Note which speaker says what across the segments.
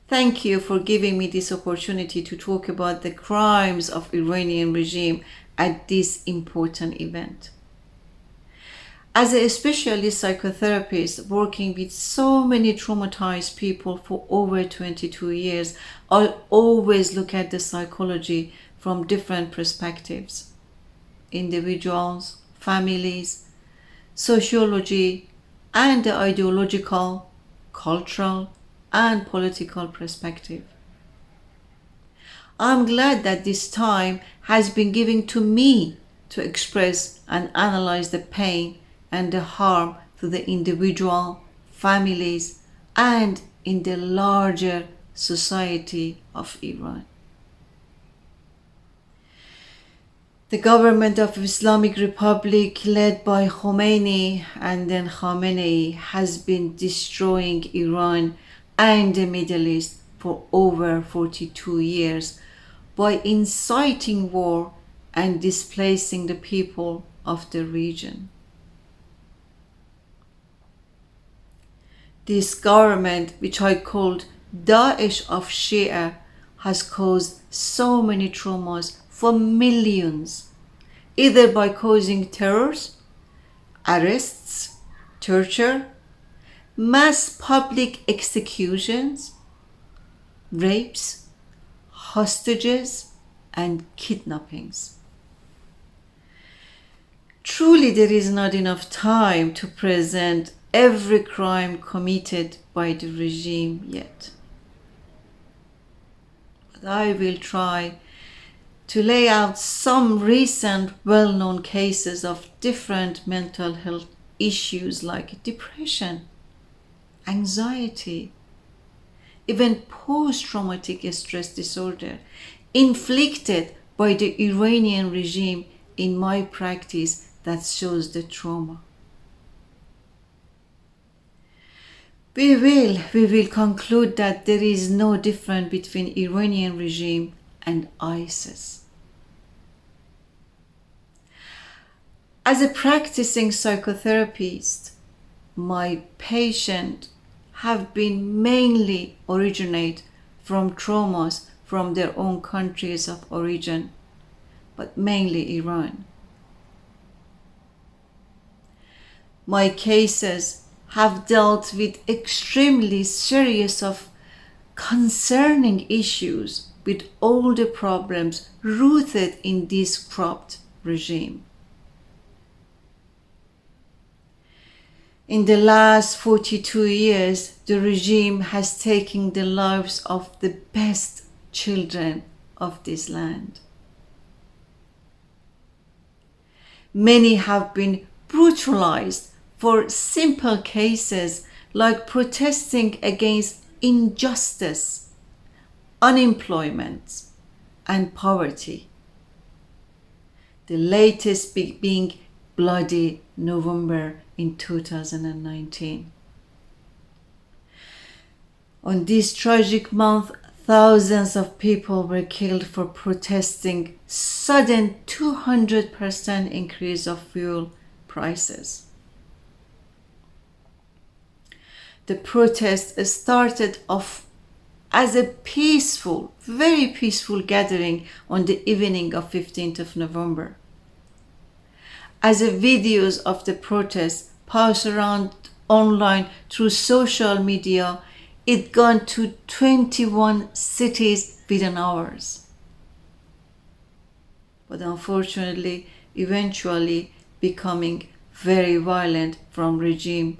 Speaker 1: Thank you for giving me this opportunity to talk about the crimes of Iranian regime at this important event. As a specialist psychotherapist working with so many traumatized people for over 22 years, I always look at the psychology from different perspectives: individuals, families, sociology, and the ideological, cultural, and political perspective. I'm glad that this time has been given to me to express and analyze the pain and the harm to the individual, families, and in the larger society of Iran. The government of Islamic Republic led by Khomeini and then Khamenei has been destroying Iran and the Middle East for over 42 years by inciting war and displacing the people of the region. This government, which I called Daesh of Shia, has caused so many traumas for millions, either by causing terrors, arrests, torture, mass public executions, rapes, hostages, and kidnappings. Truly, there is not enough time to present every crime committed by the regime yet. But I will try to lay out some recent well-known cases of different mental health issues like depression, anxiety, even post-traumatic stress disorder inflicted by the Iranian regime in my practice that shows the trauma. We will conclude that there is no difference between Iranian regime and ISIS. As a practicing psychotherapist, my patients have been mainly originate from traumas from their own countries of origin, but mainly Iran. My cases have dealt with extremely serious of concerning issues with all the problems rooted in this corrupt regime. In the last 42 years, the regime has taken the lives of the best children of this land. Many have been brutalized for simple cases like protesting against injustice, unemployment, and poverty. The latest being Bloody November in 2019. On this tragic month, thousands of people were killed for protesting sudden 200% increase of fuel prices. The protest started off as a peaceful, very peaceful gathering on the evening of 15th of November. As the videos of the protest passed around online through social media, it gone to 21 cities within hours. But unfortunately, eventually becoming very violent from regime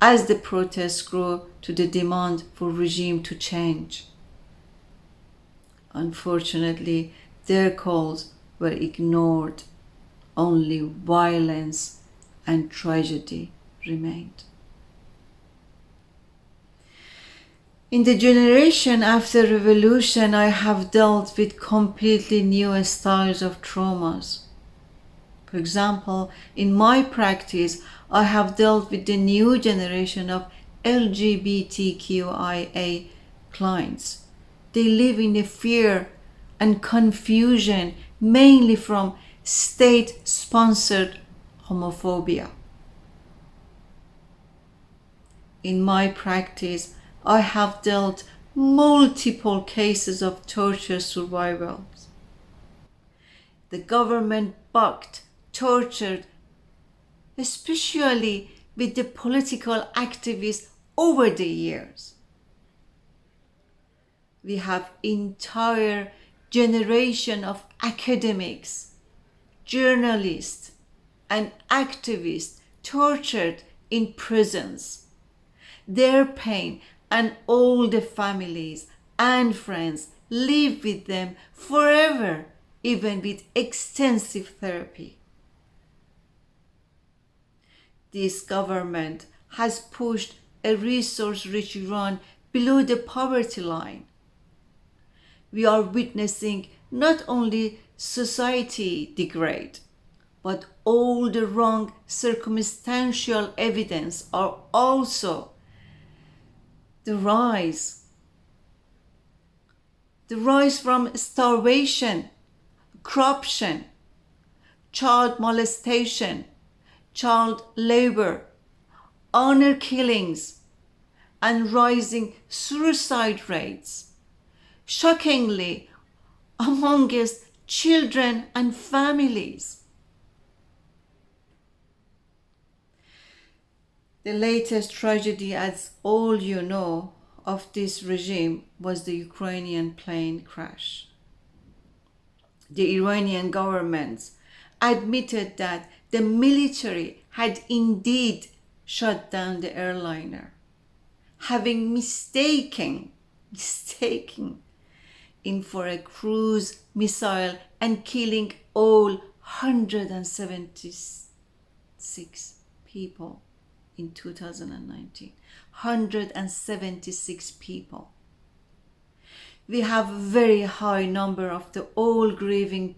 Speaker 1: as the protests grew to the demand for regime to change. Unfortunately, their calls were ignored. Only violence and tragedy remained. In the generation after revolution, I have dealt with completely new styles of traumas. For example, in my practice, I have dealt with the new generation of LGBTQIA clients. They live in a fear and confusion, mainly from state-sponsored homophobia. In my practice, I have dealt multiple cases of torture survivors. The government bucked, tortured, especially with the political activists over the years. We have entire generation of academics, journalists, and activists tortured in prisons. Their pain and all the families and friends live with them forever, even with extensive therapy. This government has pushed a resource-rich Iran below the poverty line. We are witnessing not only society degrade, but all the wrong circumstantial evidence are also the rise from starvation, corruption, child molestation, child labor, honor killings, and rising suicide rates, shockingly amongst children and families. The latest tragedy, as all you know, of this regime was the Ukrainian plane crash. The Iranian government admitted that the military had indeed shot down the airliner, having mistaken in for a cruise missile and killing all 176 people in 2019. 176 people. We have a very high number of the all grieving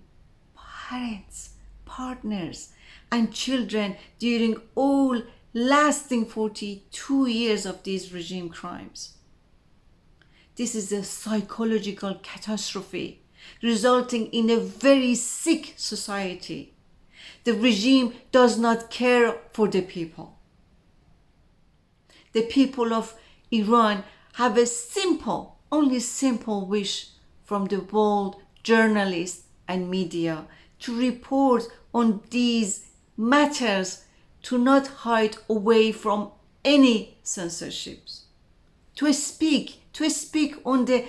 Speaker 1: parents, partners, and children during all lasting 42 years of these regime crimes. This is a psychological catastrophe resulting in a very sick society. The regime does not care for the people. The people of Iran have a only simple wish from the world journalists and media to report on these matters, to not hide away from any censorships, to speak on the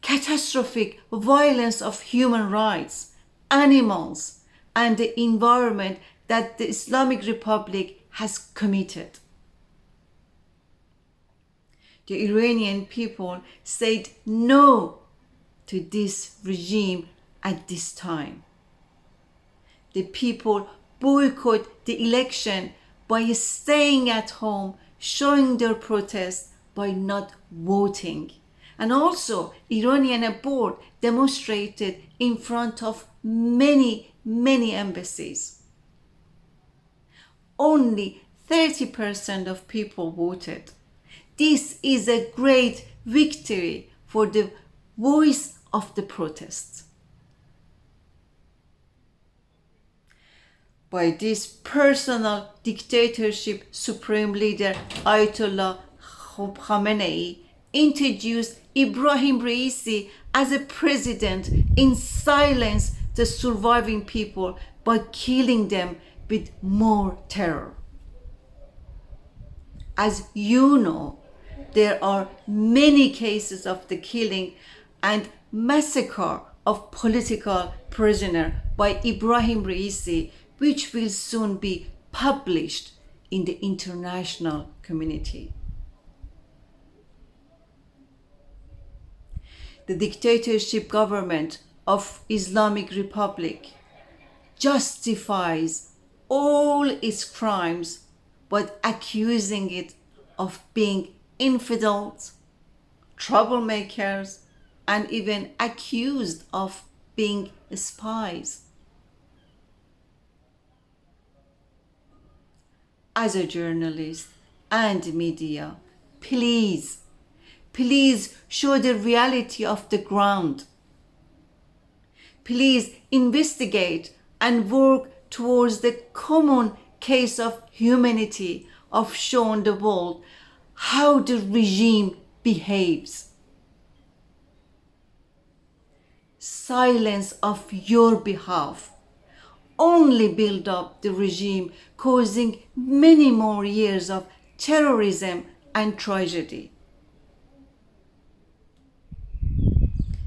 Speaker 1: catastrophic violence of human rights, animals, and the environment that the Islamic Republic has committed. The Iranian people said no to this regime at this time. The people boycott the election by staying at home, showing their protest by not voting. And also, Iranian board demonstrated in front of many embassies. Only 30% of people voted. This is a great victory for the voice of the protests. By this personal dictatorship, Supreme Leader Ayatollah Khamenei introduced Ibrahim Raisi as a president in silence the surviving people by killing them with more terror. As you know, there are many cases of the killing and massacre of political prisoners by Ibrahim Raisi, which will soon be published in the international community. The dictatorship government of Islamic Republic justifies all its crimes by accusing it of being infidels, troublemakers, and even accused of being spies. As a journalist and media, please show the reality of the ground. Please investigate and work towards the common case of humanity of showing the world how the regime behaves. silence of your behalf only build up the regime, causing many more years of terrorism and tragedy.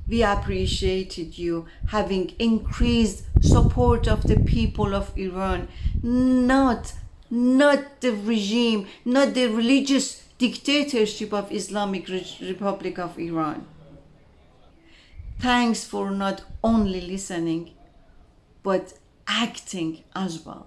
Speaker 1: We appreciated you having increased support of the people of Iran, not the regime, not the religious dictatorship of Islamic Republic of Iran. Thanks for not only listening, but acting as well.